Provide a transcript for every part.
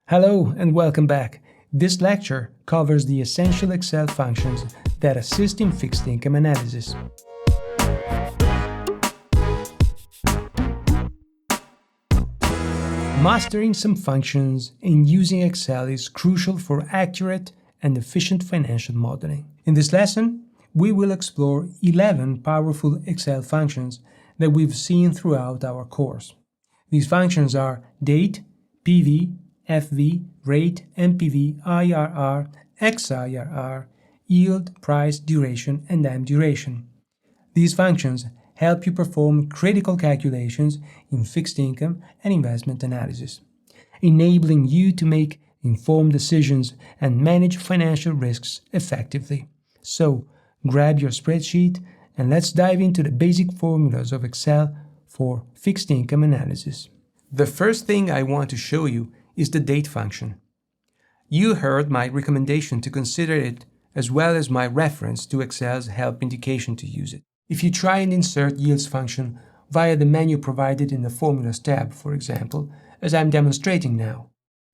Hello and welcome back. This lecture covers the essential Excel functions that assist in fixed income analysis. Mastering some functions and using Excel is crucial for accurate and efficient financial modeling. In this lesson, we will explore 11 powerful Excel functions that we've seen throughout our course. These functions are date, PV, FV, rate, MPV, IRR, XIRR, yield, price, duration, and MDURATION. These functions help you perform critical calculations in fixed income and investment analysis, enabling you to make informed decisions and manage financial risks effectively. So, grab your spreadsheet and let's dive into the basic formulas of Excel for fixed income analysis. The first thing I want to show you is the date function. You heard my recommendation to consider it as well as my reference to Excel's help indication to use it. If you try and insert yields function via the menu provided in the Formulas tab, for example, as I'm demonstrating now,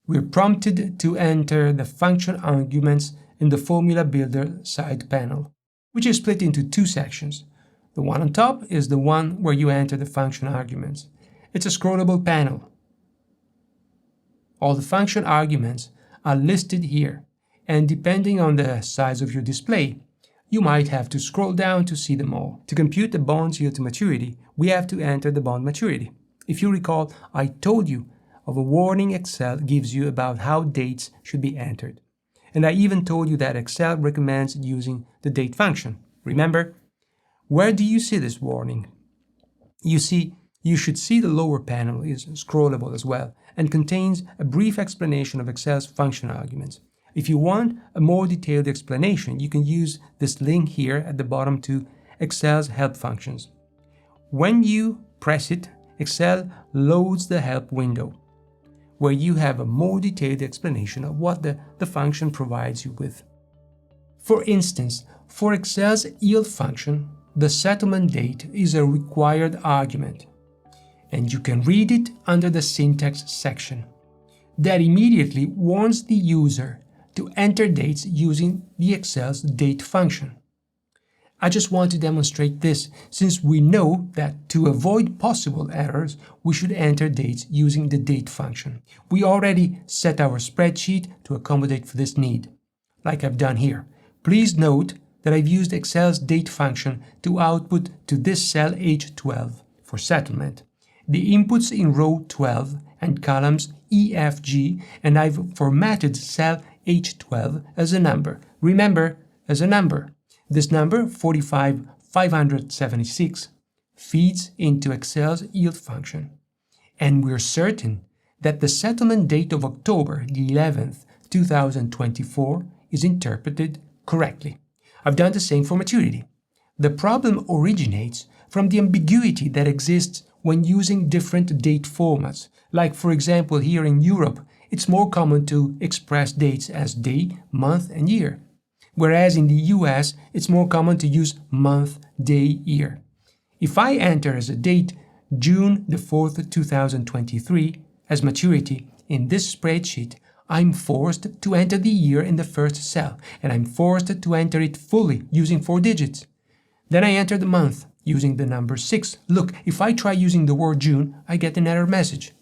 we're prompted to enter the function arguments in the Formula Builder side panel, which is split into two sections. The one on top is the one where you enter the function arguments. It's a scrollable panel. All the function arguments are listed here, and depending on the size of your display, you might have to scroll down to see them all. To compute the bond's yield to maturity, we have to enter the bond maturity. If you recall, I told you of a warning Excel gives you about how dates should be entered. And I even told you that Excel recommends using the date function. Remember? Where do you see this warning? You should see the lower panel is scrollable as well and contains a brief explanation of Excel's function arguments. If you want a more detailed explanation, you can use this link here at the bottom to Excel's help functions. When you press it, Excel loads the help window, where you have a more detailed explanation of what the function provides you with. For instance, for Excel's yield function, the settlement date is a required argument, and you can read it under the syntax section. That immediately warns the user to enter dates using the Excel's date function. I just want to demonstrate this since we know that to avoid possible errors, we should enter dates using the date function. We already set our spreadsheet to accommodate for this need, like I've done here. Please note that I've used Excel's date function to output to this cell H12 for settlement, the inputs in row 12 and columns E, F, G, and I've formatted cell H12 as a number. Remember, as a number. This number, 45,576, feeds into Excel's yield function. And we're certain that the settlement date of October the 11th, 2024 is interpreted correctly. I've done the same for maturity. The problem originates from the ambiguity that exists when using different date formats. Like, for example, here in Europe, it's more common to express dates as day, month, and year. Whereas in the US, it's more common to use month, day, year. If I enter as a date June the 4th, 2023 as maturity in this spreadsheet, I'm forced to enter the year in the first cell, and I'm forced to enter it fully using 4 digits. Then I enter the month using the number 6. Look, if I try using the word June, I get an error message.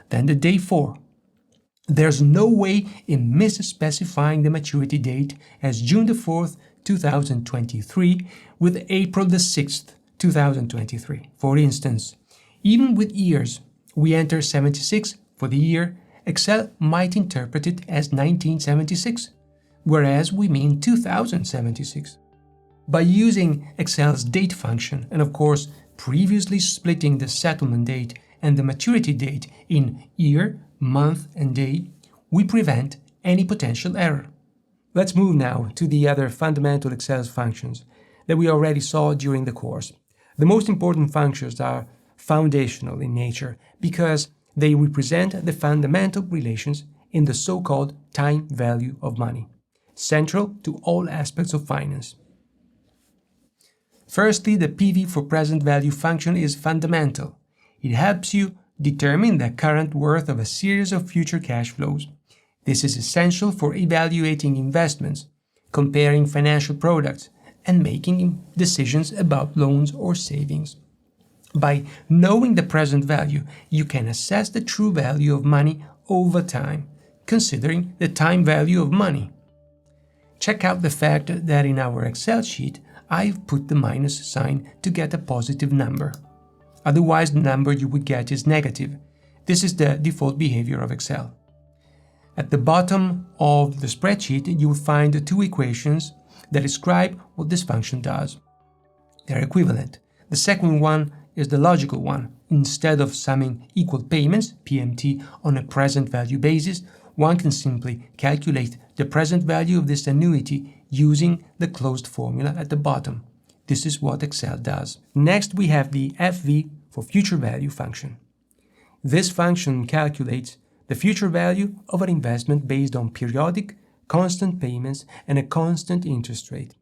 Then the day 4. There's no way in misspecifying the maturity date as June the 4th, 2023 with April the 6th, 2023. For instance, even with years, we enter 76 for the year, Excel might interpret it as 1976, whereas we mean 2076. By using Excel's date function and of course previously splitting the settlement date and the maturity date in year, month, and day, we prevent any potential error. Let's move now to the other fundamental Excel functions that we already saw during the course. The most important functions are foundational in nature because they represent the fundamental relations in the so-called time value of money, central to all aspects of finance. Firstly, the PV for present value function is fundamental. It helps you determine the current worth of a series of future cash flows. This is essential for evaluating investments, comparing financial products, and making decisions about loans or savings. By knowing the present value, you can assess the true value of money over time, considering the time value of money. Check out the fact that in our Excel sheet, I've put the minus sign to get a positive number. Otherwise, the number you would get is negative. This is the default behavior of Excel. At the bottom of the spreadsheet, you will find two equations that describe what this function does. They're equivalent. The second one is the logical one. Instead of summing equal payments, PMT, on a present value basis, one can simply calculate the present value of this annuity using the closed formula at the bottom. This is what Excel does. Next, we have the FV for future value function. This function calculates the future value of an investment based on periodic, constant payments and a constant interest rate.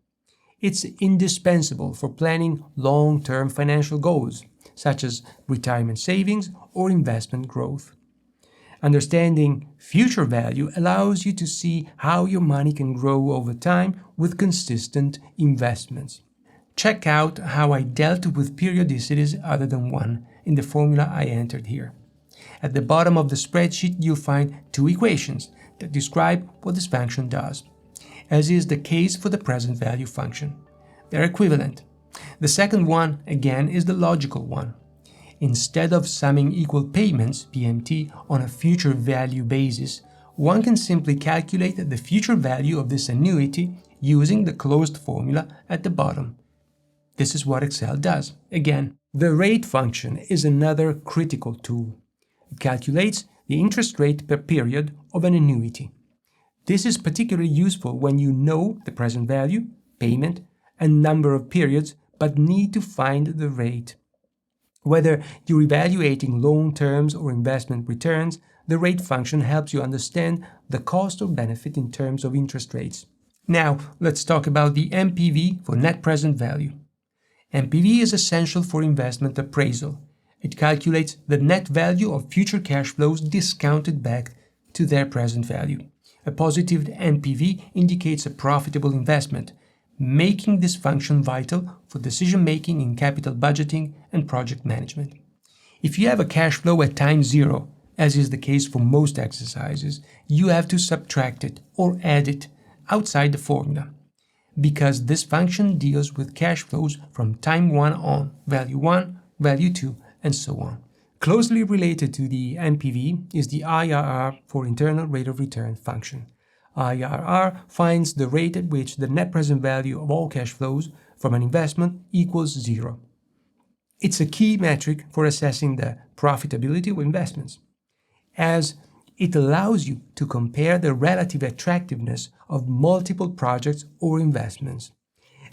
It's indispensable for planning long-term financial goals, such as retirement savings or investment growth. Understanding future value allows you to see how your money can grow over time with consistent investments. Check out how I dealt with periodicities other than one in the formula I entered here. At the bottom of the spreadsheet, you'll find two equations that describe what this function does, as is the case for the present value function. They're equivalent. The second one, again, is the logical one. Instead of summing equal payments, PMT, on a future value basis, one can simply calculate the future value of this annuity using the closed formula at the bottom. This is what Excel does. Again, the rate function is another critical tool. It calculates the interest rate per period of an annuity. This is particularly useful when you know the present value, payment, and number of periods, but need to find the rate. Whether you're evaluating loan terms or investment returns, the rate function helps you understand the cost or benefit in terms of interest rates. Now, let's talk about the NPV for net present value. NPV is essential for investment appraisal. It calculates the net value of future cash flows discounted back to their present value. A positive NPV indicates a profitable investment, making this function vital for decision-making in capital budgeting and project management. If you have a cash flow at time zero, as is the case for most exercises, you have to subtract it or add it outside the formula, because this function deals with cash flows from time 1 on, value 1, value 2, and so on. Closely related to the NPV is the IRR for internal rate of return function. IRR finds the rate at which the net present value of all cash flows from an investment equals 0. It's a key metric for assessing the profitability of investments, as it allows you to compare the relative attractiveness of multiple projects or investments.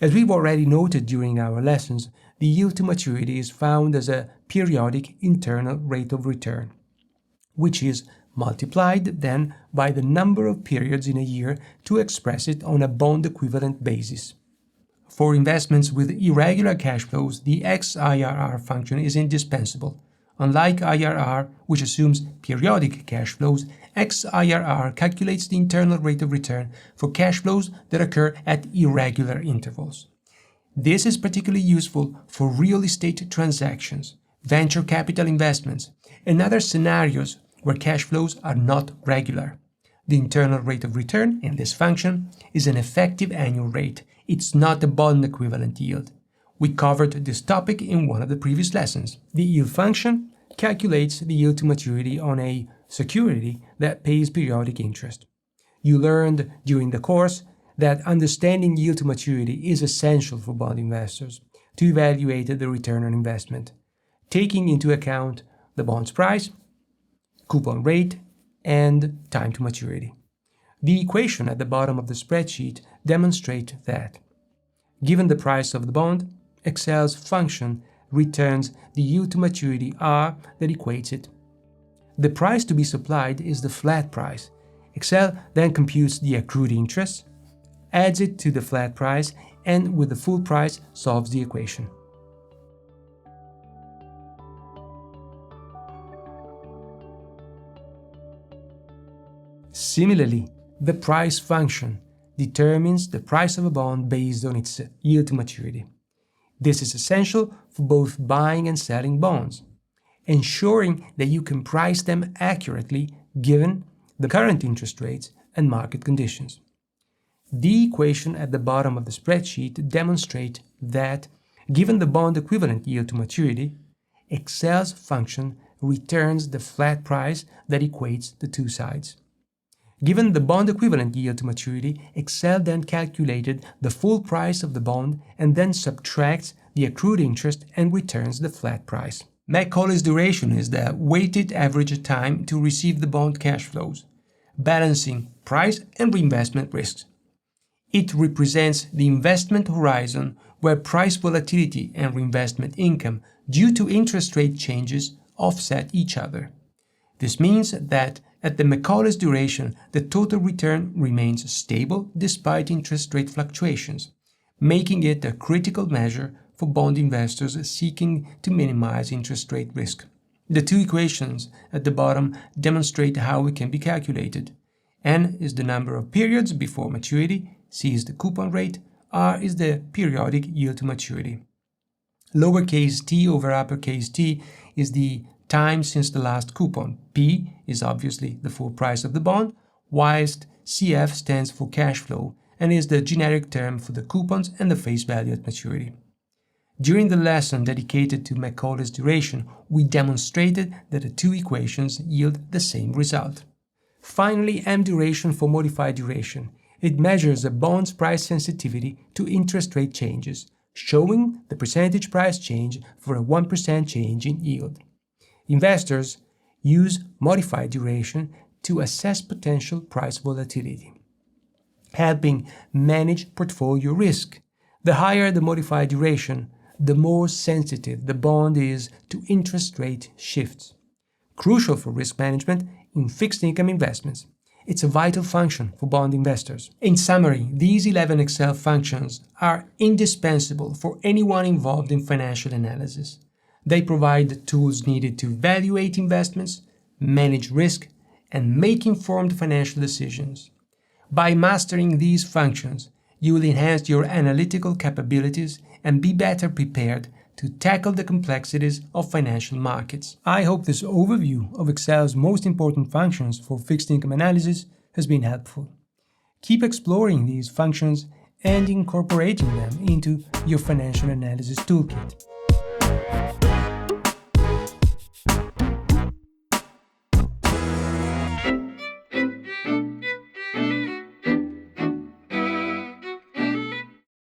As we've already noted during our lessons, the yield to maturity is found as a periodic internal rate of return, which is multiplied then by the number of periods in a year to express it on a bond equivalent basis. For investments with irregular cash flows, the XIRR function is indispensable. Unlike IRR, which assumes periodic cash flows, XIRR calculates the internal rate of return for cash flows that occur at irregular intervals. This is particularly useful for real estate transactions, venture capital investments, and other scenarios where cash flows are not regular. The internal rate of return in this function is an effective annual rate. It's not a bond equivalent yield. We covered this topic in one of the previous lessons. The yield function calculates the yield to maturity on a security that pays periodic interest. You learned during the course that understanding yield to maturity is essential for bond investors to evaluate the return on investment, taking into account the bond's price, coupon rate, and time to maturity. The equation at the bottom of the spreadsheet demonstrates that, given the price of the bond, Excel's function returns the yield to maturity R that equates it. The price to be supplied is the flat price. Excel then computes the accrued interest, adds it to the flat price, and with the full price solves the equation. Similarly, the price function determines the price of a bond based on its yield to maturity. This is essential for both buying and selling bonds, ensuring that you can price them accurately given the current interest rates and market conditions. The equation at the bottom of the spreadsheet demonstrates that, given the bond equivalent yield to maturity, XIRR's function returns the flat price that equates the two sides. Given the bond equivalent yield to maturity, XIRR then calculated the full price of the bond and then subtracts the accrued interest and returns the flat price. Macaulay's duration is the weighted average time to receive the bond cash flows, balancing price and reinvestment risks. It represents the investment horizon where price volatility and reinvestment income due to interest rate changes offset each other. This means that at the Macaulay's duration, the total return remains stable despite interest rate fluctuations, making it a critical measure for bond investors seeking to minimize interest rate risk. The two equations at the bottom demonstrate how it can be calculated. N is the number of periods before maturity, C is the coupon rate, R is the periodic yield to maturity. Lowercase t over uppercase T is the time since the last coupon. P is obviously the full price of the bond, whilst CF stands for cash flow and is the generic term for the coupons and the face value at maturity. During the lesson dedicated to Macaulay's duration, we demonstrated that the two equations yield the same result. Finally, MDURATION for modified duration. It measures a bond's price sensitivity to interest rate changes, showing the percentage price change for a 1% change in yield. Investors use modified duration to assess potential price volatility, helping manage portfolio risk. The higher the modified duration, the more sensitive the bond is to interest rate shifts. Crucial for risk management in fixed income investments. It's a vital function for bond investors. In summary, these 11 Excel functions are indispensable for anyone involved in financial analysis. They provide the tools needed to evaluate investments, manage risk, and make informed financial decisions. By mastering these functions, you will enhance your analytical capabilities and be better prepared to tackle the complexities of financial markets. I hope this overview of Excel's most important functions for fixed income analysis has been helpful. Keep exploring these functions and incorporating them into your financial analysis toolkit.